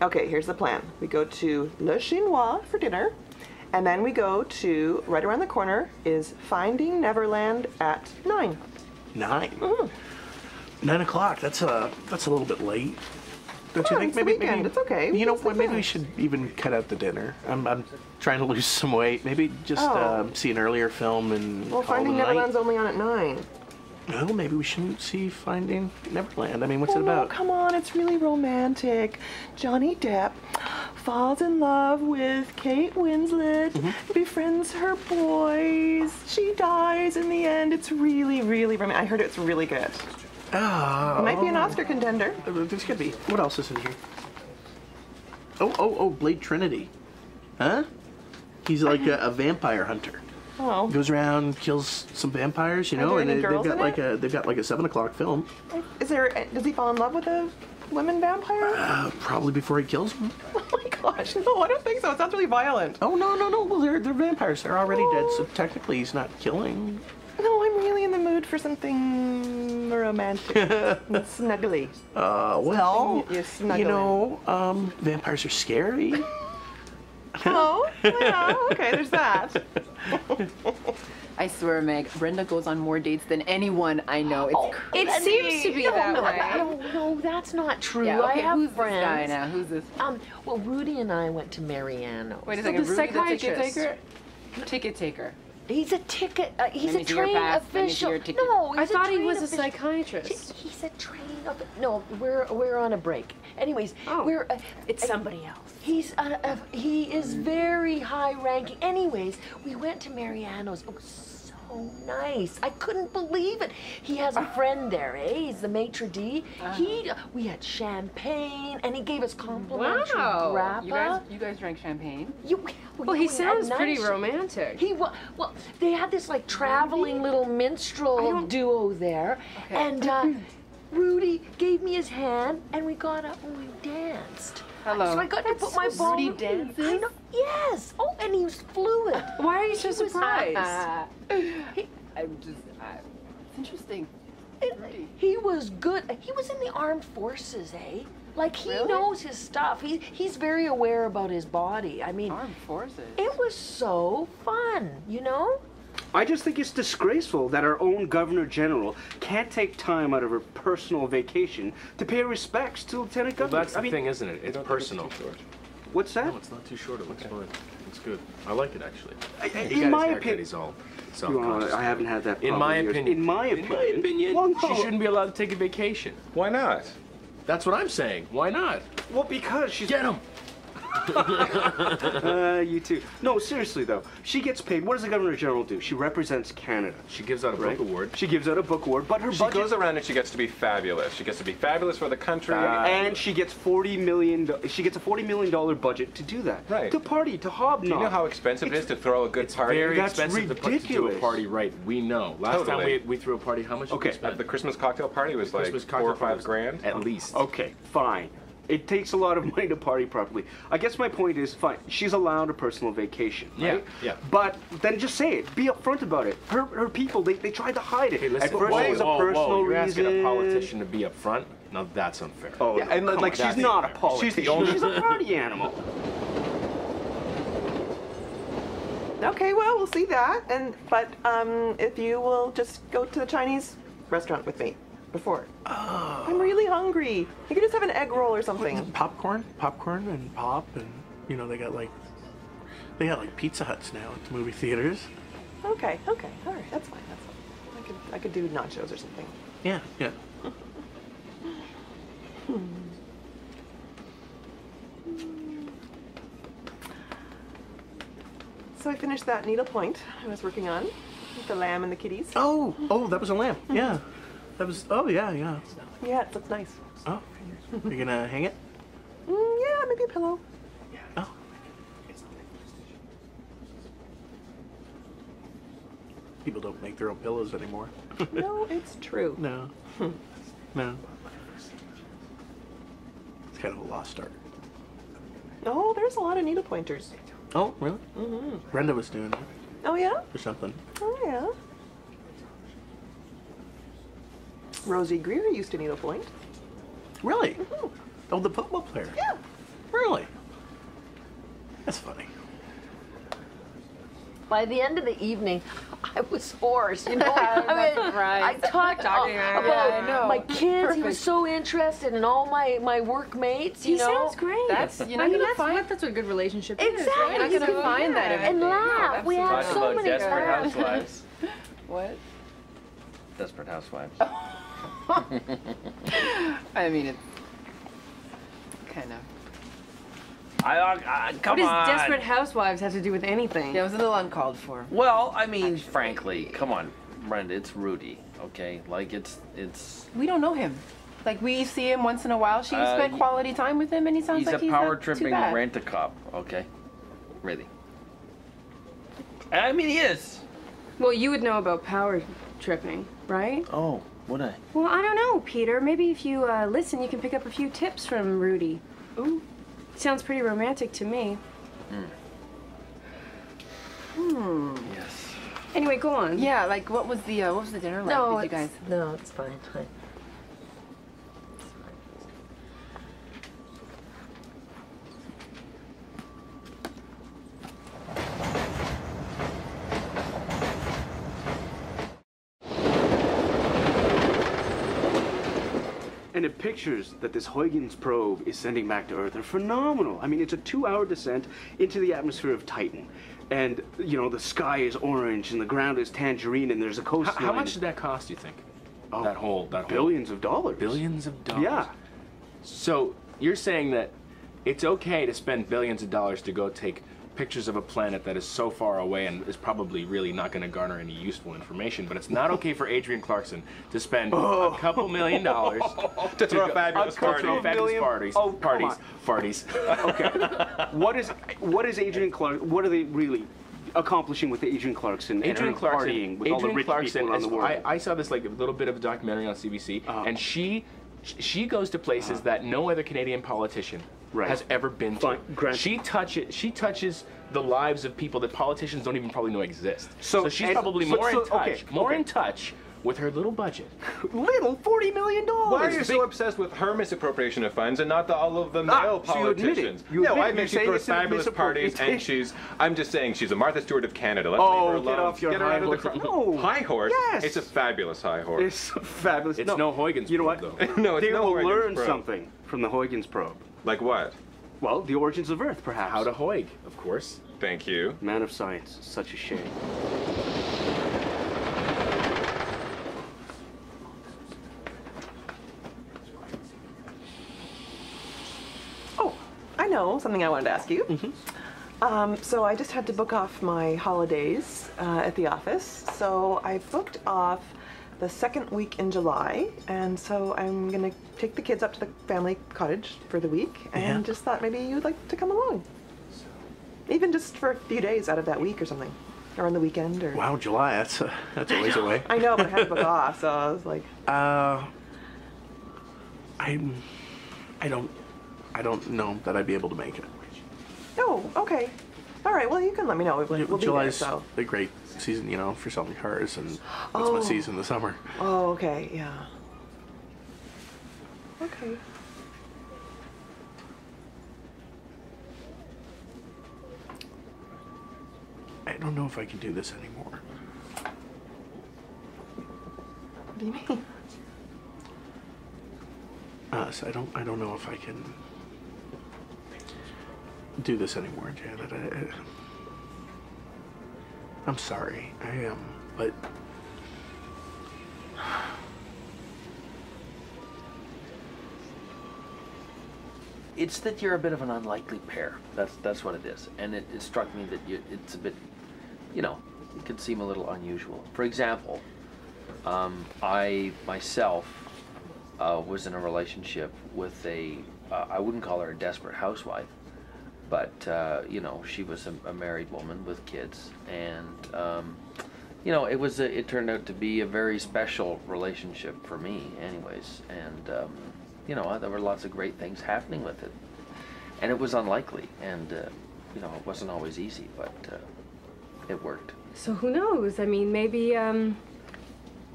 Okay, here's the plan. We go to Le Chinois for dinner, and then we go to, right around the corner, is Finding Neverland at 9. 9? Mm-hmm. 9 o'clock, that's a little bit late. Don't you think? It's the weekend. It's okay. You know It's what? Maybe okay. we should even cut out the dinner. I'm trying to lose some weight. Maybe just see an earlier film and Well, call it Finding a night. Neverland's only on at 9. Well, maybe we shouldn't see Finding Neverland. I mean, what's it about? Oh, come on, it's really romantic. Johnny Depp falls in love with Kate Winslet, befriends her boys. She dies in the end. It's really, really romantic. I heard it's really good. Oh. It might be an Oscar contender. This could be. What else is in here? Oh, Blade Trinity. Huh? He's like a vampire hunter. Oh. Goes around, kills some vampires, you know, there and any they've girls got in like it? they've got like a 7 o'clock film. Does he fall in love with a women vampire? Probably before he kills them. Oh my gosh, no, I don't think so. It sounds really violent. Oh no. Well, they're vampires. They're already dead, so technically he's not killing. No, I'm really in the mood for something romantic and snuggly. Well, You're snuggling. you know, vampires are scary. Oh, yeah, okay, there's that. I swear, Meg, Brenda goes on more dates than anyone I know. It's It seems to be that way. No, that's not true. Yeah, okay, I have who's friends. this guy now? Who's this? Well, Rudy and I went to Mariano's. Wait a So second, the Rudy, the ticket psychiatrist. taker? Ticket taker. He's a ticket. He's Let a me see your trained pass. Let me see official. your ticket. No, I he's thought he trained was a official. psychiatrist. He's a trained. No, we're on a break. Anyways, Oh. we're. It's somebody else. He is very high ranking. Anyways, we went to Mariano's. It was so nice. I couldn't believe it. He has a friend there, eh? He's the maitre d'. We had champagne, and he gave us complimentary Wow. grappa. You guys drank champagne? Well, he we had sounds pretty nice- romantic. Well, they had this like traveling little minstrel duo there, and Rudy gave me his hand, and we got up and we danced. Hello. So I got to put my ball. Rudy dances? I know. Yes. Oh, and he was fluid. Why are you so He was- surprised? I'm just, it's interesting. He was good. He was in the armed forces, eh? Like he knows his stuff. He's very aware about his body. I mean, Armed forces. it was so fun, you know? I just think it's disgraceful that our own Governor General can't take time out of her personal vacation to pay respects to Lieutenant Well, Governor. that's the thing, isn't it? It's personal. What's that? No, it's not too short. It looks fine. It's good. I like it, actually. In my haircut, opinion, he's all self-conscious. I haven't had that In problem my in years. opinion. In my opinion. Well, no. She shouldn't be allowed to take a vacation. Why not? That's what I'm saying. Why not? Well, because she's... Get him! You too. No, seriously though. She gets paid. What does the Governor General do? She represents Canada. She gives out a book award. She gives out a book award, but her She budget... goes around and she gets to be fabulous. She gets to be fabulous for the country. and she gets $40 million. She gets a $40 million budget to do that. Right. To party, to hobnob. Do you know how expensive it is to throw a good party? Very That's expensive to do a ridiculous. party right. We know. Last Totally. time we threw a party, how much did we Okay. spend? The Christmas cocktail party was like Christmas 4 or cocktail 5 was grand. At least. Okay, fine. It takes a lot of money to party properly. I guess my point is, fine, she's allowed a personal vacation, right? Yeah. But then just say it. Be upfront about it. Her people, they tried to hide it. Hey, listen, At first it was a personal You're reason. asking a politician to be up front? Now that's unfair. Oh, Yeah, and come like on, she's she's not a politician. She's the only. She's a party animal. Okay, well, we'll see that. But if you will just go to the Chinese restaurant with me before. Oh. I'm really hungry. You could just have an egg roll or something. Popcorn and pop, and you know they got like Pizza Huts now at the movie theaters. Okay, all right, that's fine. I could do nachos or something. Yeah. So I finished that needlepoint I was working on with the lamb and the kitties. Oh, that was a lamp. Yeah, that was. Oh yeah. Yeah, it looks nice. Oh, you're gonna hang it? Yeah, maybe a pillow. Oh. People don't make their own pillows anymore. No, it's true. No. No. It's kind of a lost art. Oh, there's a lot of needlepointers. Oh, really? Mm-hmm. Brenda was doing it Oh yeah? or something. Oh yeah. Rosie Greer used to needlepoint. Really? Oh, the football player. Yeah. Really? That's funny. By the end of the evening, I was hoarse, you know. I talked Talking about I know. my kids. He was so interested in all my workmates, you He know. sounds great. That's you're not I mean, gonna find. that's what a good relationship Exactly. is. Right? You're not gonna find that every And day. laugh. We had Talk so about many Desperate laughs. Housewives. What? Desperate Housewives. I mean, it's kind of. Come What on. does Desperate Housewives have to do with anything? Yeah, it was a little uncalled for. Well, I mean, frankly, come on, Brenda, it's Rudy, okay? Like, it's... We don't know him. Like, we see him once in a while. She spent quality time with him, and he sounds He's like a he's power not too tripping bad. rent-a-cop, okay? Really. I mean, he is. Well, you would know about power tripping, right? Oh, would I? Well, I don't know, Peter. Maybe if you listen, you can pick up a few tips from Rudy. Ooh. Sounds pretty romantic to me. Yes. Anyway, go on. Yeah, like what was the dinner like? No, Did you guys? no, it's fine. And the pictures that this Huygens probe is sending back to Earth are phenomenal. I mean, it's a 2-hour descent into the atmosphere of Titan. And, you know, the sky is orange and the ground is tangerine and there's a coastline. How much did that cost, you think? Oh, that whole billions of dollars. Billions of dollars? Yeah. So you're saying that it's okay to spend billions of dollars to go take pictures of a planet that is so far away and is probably really not going to garner any useful information, but it's not okay for Adrian Clarkson to spend a couple $1 million To throw a go- fabulous party. throw fabulous parties. Oh, come parties. on. Farties. Okay. What is Adrian Clark? What are they really accomplishing with Adrian Clarkson and Adrian her Clarkson, partying with all the Adrian rich Clarkson people around the world? I saw this like a little bit of a documentary on CBC, and she goes to places that no other Canadian politician has ever been to. Fine, She touches the lives of people that politicians don't even probably know exist. So she's and- probably so- more so- in touch, okay, more okay. in touch with her little budget. Little $40 million. Why are you so obsessed with her misappropriation of funds and not all of the male so you admit it. politicians? You No, admit I it. think You're she saying throws it's a fabulous parties, and misappropriation. I'm just saying she's a Martha Stewart of Canada. Let's leave her alone. Get off your Get her high out of the horse. car. No. High horse? Yes. It's a fabulous high horse. It's fabulous. It's no Huygens You know what? probe, though. No, it's they no will Huygens learn probe. something from the Huygens probe. Like what? Well, the origins of Earth, perhaps. How to Huyg, of course. Thank you. Man of science. Such a shame. Oh, I know something I wanted to ask you. So I just had to book off my holidays at the office. So I booked off the second week in July, and so I'm gonna take the kids up to the family cottage for the week, and just thought maybe you'd like to come along. Even just for a few days out of that week or something, or on the weekend, or. Wow, July, that's a ways away. I know, but I had to book off, so I was like. I don't know that I'd be able to make it. Oh, okay. All right. Well, you can let me know. We'll be there. July's So. a great season, you know, for selling cars, and that's my Oh. season in the summer. Oh, okay. Yeah. Okay. I don't know if I can do this anymore. What do you mean? So I don't know if I can do this anymore, Janet. I'm sorry, I am, but It's that you're a bit of an unlikely pair. That's what it is. And it struck me that it's a bit, you know, it could seem a little unusual. For example, I myself was in a relationship with I wouldn't call her a desperate housewife, but you know, she was a married woman with kids, and you know, it turned out to be a very special relationship for me, anyways, and you know, there were lots of great things happening with it, and it was unlikely, and you know, it wasn't always easy, but it worked. So who knows? I mean, maybe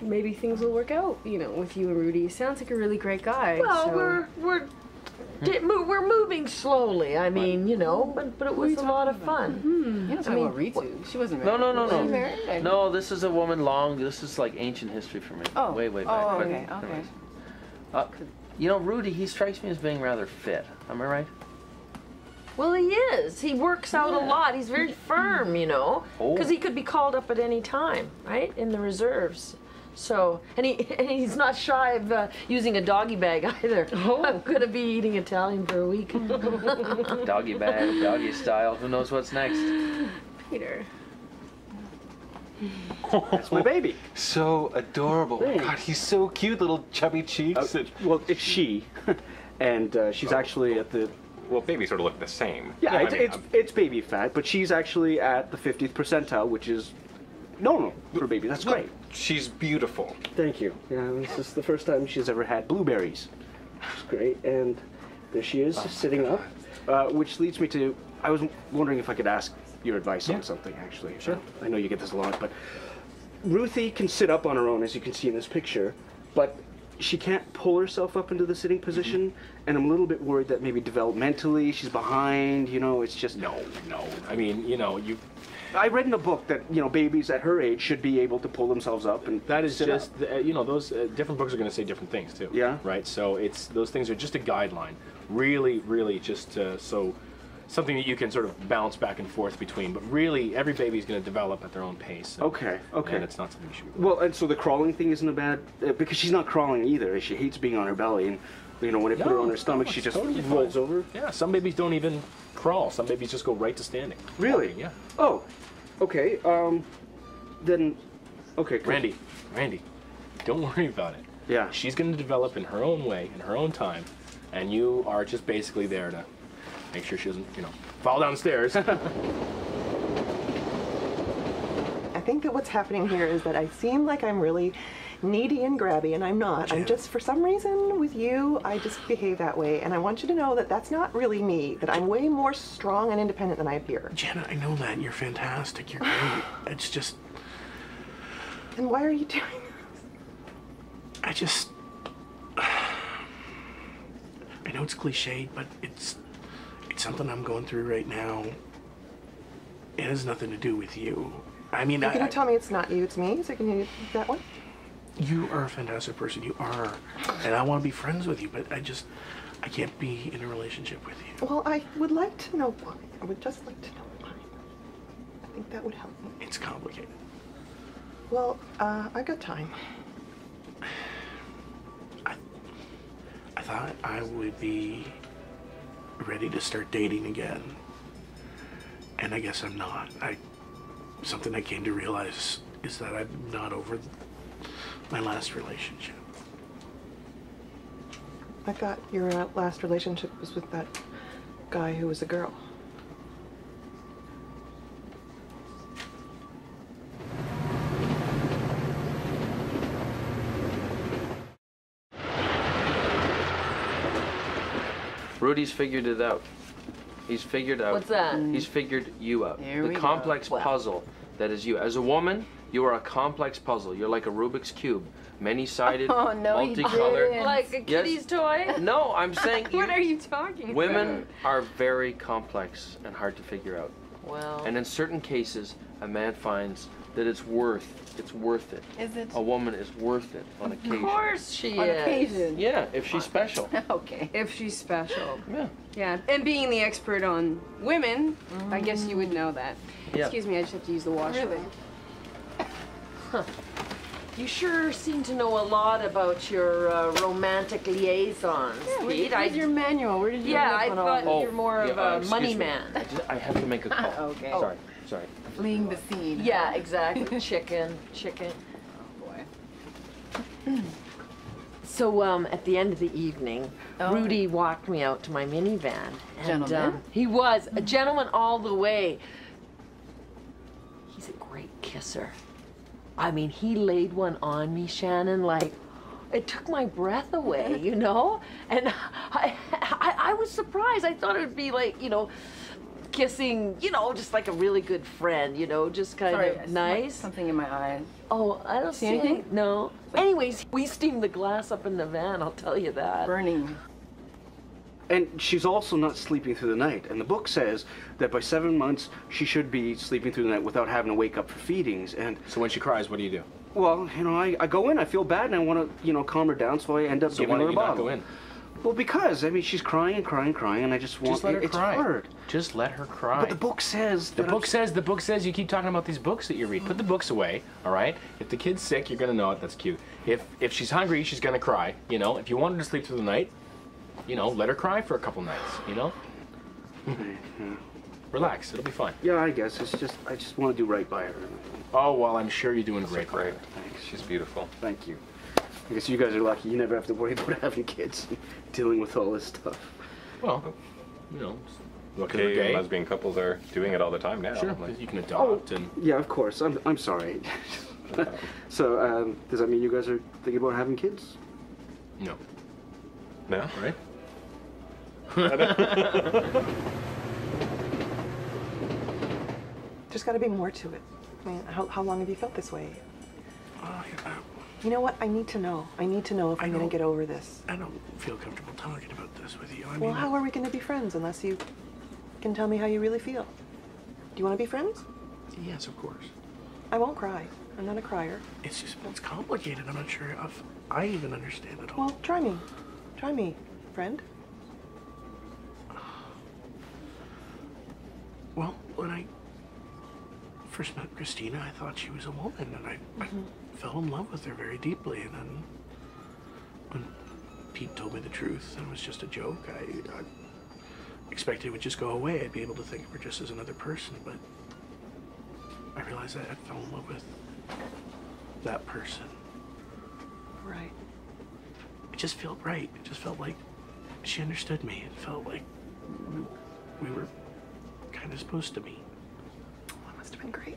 maybe things will work out, you know, with you and Rudy. He sounds like a really great guy. Well, so. we're We're moving slowly. I mean, you know, but it was a lot of fun. You don't talk about Ritu. She wasn't married. No. Was she married? No, this is a woman long. This is like ancient history for me. Oh. Way back. Oh, but okay. anyways. You know, Rudy, he strikes me as being rather fit. Am I right? Well, he is. He works out a lot. He's very firm, you know, because he could be called up at any time, right, in the reserves. So, and he's not shy of using a doggy bag either. I'm gonna be eating Italian for a week. Doggy bag, doggy style. Who knows what's next? Peter. That's my baby. So adorable. God, he's so cute, little chubby cheeks. Well, it's she, and she's actually at the. Well, babies sort of look the same. Yeah, I mean, it's baby fat, but she's actually at the 50th percentile, which is normal for baby. That's great. She's beautiful. Thank you. Yeah, this is the first time she's ever had blueberries. It's great, and there she is, sitting up, which leads me to. I was wondering if I could ask your advice on something, actually. Sure. I know you get this a lot, but Ruthie can sit up on her own, as you can see in this picture, but she can't pull herself up into the sitting position, and I'm a little bit worried that maybe developmentally she's behind, you know, it's just... No. I mean, you know, I read in a book that, you know, babies at her age should be able to pull themselves up and that is sit just, up. you know, those different books are going to say different things too. Yeah. Right? So those things are just a guideline. Really just so something that you can sort of bounce back and forth between. But really, every baby is going to develop at their own pace. Okay. And it's not something you should be. Well, and so the crawling thing isn't a bad... because she's not crawling either. She hates being on her belly, and, you know, when I put her on her stomach, she just totally rolls fine. over. Yeah, some babies don't even crawl. Some babies just go right to standing. Really? Walking, yeah. Oh, okay. Then, okay, cool. Randy, don't worry about it. Yeah. She's going to develop in her own way, in her own time, and you are just basically there to make sure she doesn't, you know, fall downstairs. I think that what's happening here is that I seem like I'm really needy and grabby, and I'm not. I'm just, for some reason, with you, I just behave that way, and I want you to know that that's not really me, that I'm way more strong and independent than I appear. Janna, I know that. You're fantastic. You're great. It's just... And why are you doing this? I just... I know it's cliched, but it's something I'm going through right now. It has nothing to do with you. I mean, Can you tell me it's not you, it's me? So can you that one? You are a fantastic person. You are. And I want to be friends with you, but I can't be in a relationship with you. Well, I would like to know why. I would just like to know why. I think that would help me. It's complicated. Well, I got time. I thought I would be ready to start dating again. And I guess I'm not. Something I came to realize is that I'm not over my last relationship. I thought your last relationship was with that guy who was a girl. Rudy's figured it out. He's figured out. What's that? He's figured you out. There The we go. complex Well. puzzle that is you. As a woman, you are a complex puzzle. You're like a Rubik's Cube. Many-sided, Oh, no, he multicolored. didn't. Like a kitty's toy? No, I'm saying What are you talking women about? are very complex and hard to figure out. Well, And in certain cases, a man finds that it's worth it. Is it? A woman is worth it on occasion. of course she On is. occasion. Yeah, if she's special. Okay. If she's special. Yeah. Yeah, and being the expert on women, I guess you would know that. Yeah. Excuse me, I just have to use the washroom. Really? You sure seem to know a lot about your romantic liaisons, Pete. Where's your manual? Where did you Yeah, end I up on all thought this? you're more of a excuse money me. man. I have to make a call. Okay. Sorry. Fleeing the scene. Yeah, exactly. Chicken. Oh, boy. So at the end of the evening, Rudy walked me out to my minivan. And, Gentleman? he was a gentleman all the way. He's a great kisser. I mean, he laid one on me, Shannon, like, it took my breath away, you know? And I was surprised. I thought it would be like, you know, kissing, you know, just like a really good friend, you know, just kind Sorry, of nice. Something in my eye. Oh, I don't see anything? anything. No. Anyways, we steamed the glass up in the van, I'll tell you that. Burning. And she's also not sleeping through the night. And the book says that by 7 months, she should be sleeping through the night without having to wake up for feedings. And So when she cries, what do you do? well, you know, I go in, I feel bad, and I want to, you know, calm her down, so I end up So giving why her don't a you not bottle. go in? Well, because, I mean, she's crying and crying and crying, and I just want... Just let her it's cry. hard. Just let her cry. But the book says... The book says you keep talking about these books that you read. Put the books away, all right? If the kid's sick, you're gonna know it. That's cute. If she's hungry, she's gonna cry. You know, if you want her to sleep through the night, you know, let her cry for a couple nights. You know, relax. It'll be fine. Yeah, I guess. It's just, I just want to do right by her. Oh well, I'm sure you're doing great. Great. Thanks. She's beautiful. Thank you. I guess you guys are lucky. You never have to worry about having kids, dealing with all this stuff. Well, you know, look at Gay and gay. lesbian couples are doing it all the time now. Sure, Like, you can adopt and. Yeah, of course. I'm sorry. So, does that mean you guys are thinking about having kids? No. no? Right? There's got to be more to it. I mean, how long have you felt this way? You know what? I need to know. I need to know if I'm going to get over this. I don't feel comfortable talking about this with you. I Well, mean, how are we going to be friends unless you can tell me how you really feel? Do you want to be friends? yes, of course. I won't cry. I'm not a crier. It's just, it's complicated. I'm not sure if I even understand it all. Well, try me. Try me, friend. Well, when I first met Christina, I thought she was a woman, and I fell in love with her very deeply. And then when Pete told me the truth and it was just a joke, I expected it would just go away. I'd be able to think of her just as another person, but I realized that I fell in love with that person. Right. It just felt right. It just felt like she understood me. It felt like we were kind of supposed to be. That must have been great.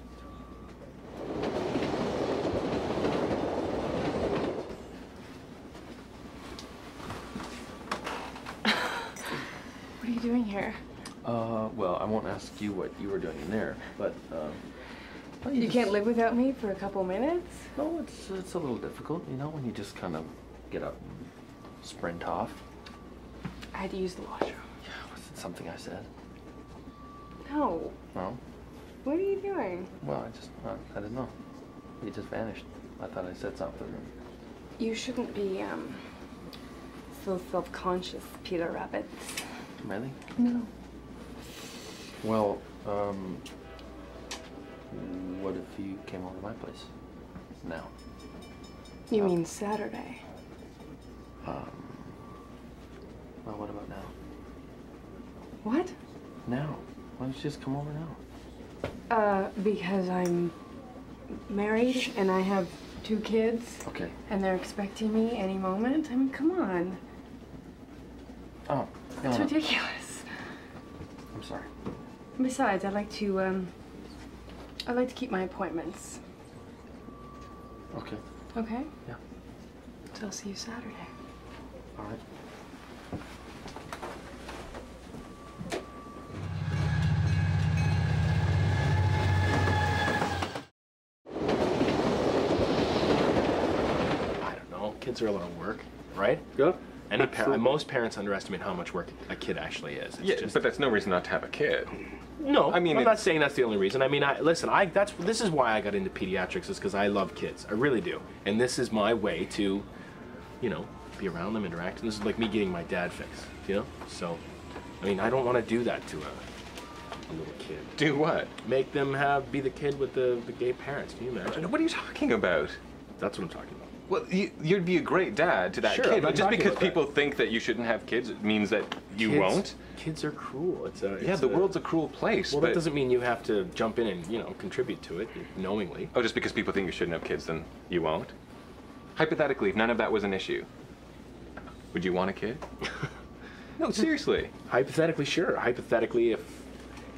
What are you doing here? Well, I won't ask you what you were doing in there, but, well, You just- can't live without me for a couple minutes? No, it's a little difficult, you know, when you just kind of get up and sprint off. I had to use the washroom. Yeah, was it something I said? No. No? What are you doing? Well, I didn't know. You just vanished. I thought I said something. You shouldn't be, so self-conscious, Peter Rabbit. Really? No. Well, what if you came over to my place? Now. You mean Saturday? Well, what about now? What? Now. Why don't you just come over now? Because I'm married and I have 2 kids. Okay. And they're expecting me any moment. I mean, come on. Oh, no, It's no. ridiculous. I'm sorry. Besides, I like to keep my appointments. Okay. Okay? Yeah. So I'll see you Saturday. All right. I don't know. Kids are a lot of work, right? Yeah. Most parents underestimate how much work a kid actually is. It's Yeah, just, but that's no reason not to have a kid. no, I mean, I'm not it's- saying that's the only reason. I mean, this is why I got into pediatrics, is because I love kids. I really do. And this is my way to, you know, be around them, interact. And this is like me getting my dad fix, you know? So, I mean, I don't want to do that to a little kid. Do what? Make them be the kid with the gay parents. Can you imagine? What are you talking about? That's what I'm talking about. Well, you'd be a great dad to that Sure, I'm kid, not but just talking because about that. people think that you shouldn't have kids, it means that you won't. Kids are cruel. Yeah, the world's a cruel place. Well, but that doesn't mean you have to jump in and, you know, contribute to it knowingly. Oh, just because people think you shouldn't have kids, then you won't? Hypothetically, if none of that was an issue, would you want a kid? No, seriously. Hypothetically, sure. Hypothetically,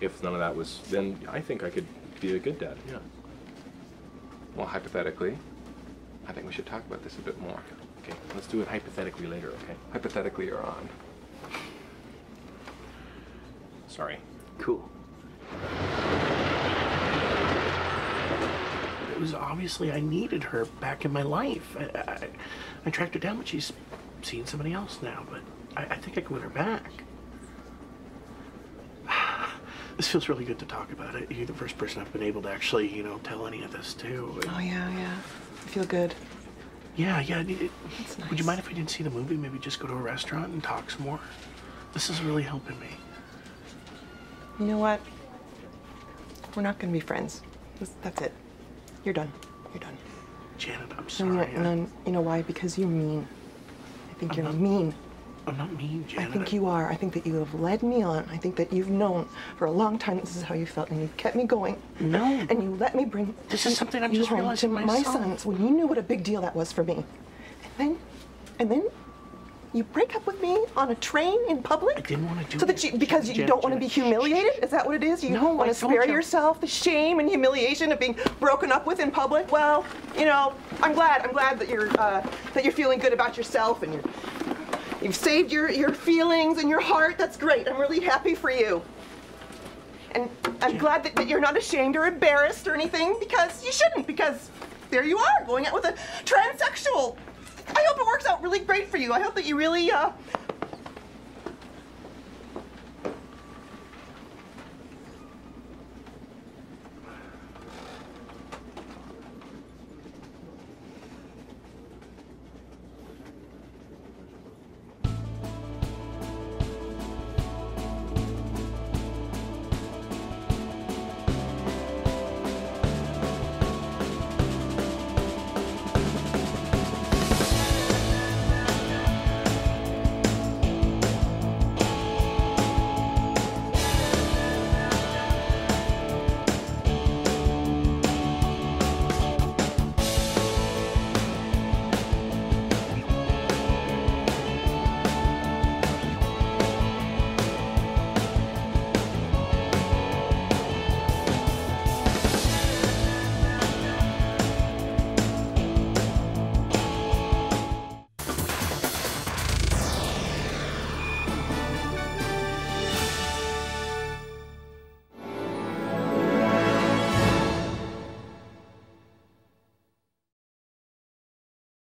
if none of that was, then I think I could be a good dad. Yeah. Well, hypothetically, I think we should talk about this a bit more. Okay. Let's do it hypothetically later. Okay. Hypothetically, you're on. Sorry. Cool. It was obviously I needed her back in my life. I tracked her down, but she's seeing somebody else now. But I think I can win her back. This feels really good to talk about it. You're the first person I've been able to actually, you know, tell any of this to. Oh, yeah. I feel good. Yeah. That's nice. Would you mind if we didn't see the movie? Maybe just go to a restaurant and talk some more? This is really helping me. You know what? We're not going to be friends. That's it. You're done. You're done. Janet, I'm sorry. No, you know why? Because you're mean. I think you're mean. I'm not mean, Janet. I think you are. I think that you have led me on. I think that you've known for a long time this is how you felt, and you've kept me going. No. And you let me bring this is something I'm just home realizing to my myself. sons when you knew what a big deal that was for me. And then you break up with me on a train in public? I didn't want to do so that because you don't want to be humiliated? Is that what it is? You want to spare yourself the shame and humiliation of being broken up with in public? Well, you know, I'm glad that you're feeling good about yourself and you've saved your feelings and your heart. That's great. I'm really happy for you. And I'm glad that you're not ashamed or embarrassed or anything, because you shouldn't, because there you are, going out with a transsexual. I hope it works out really great for you. I hope that you really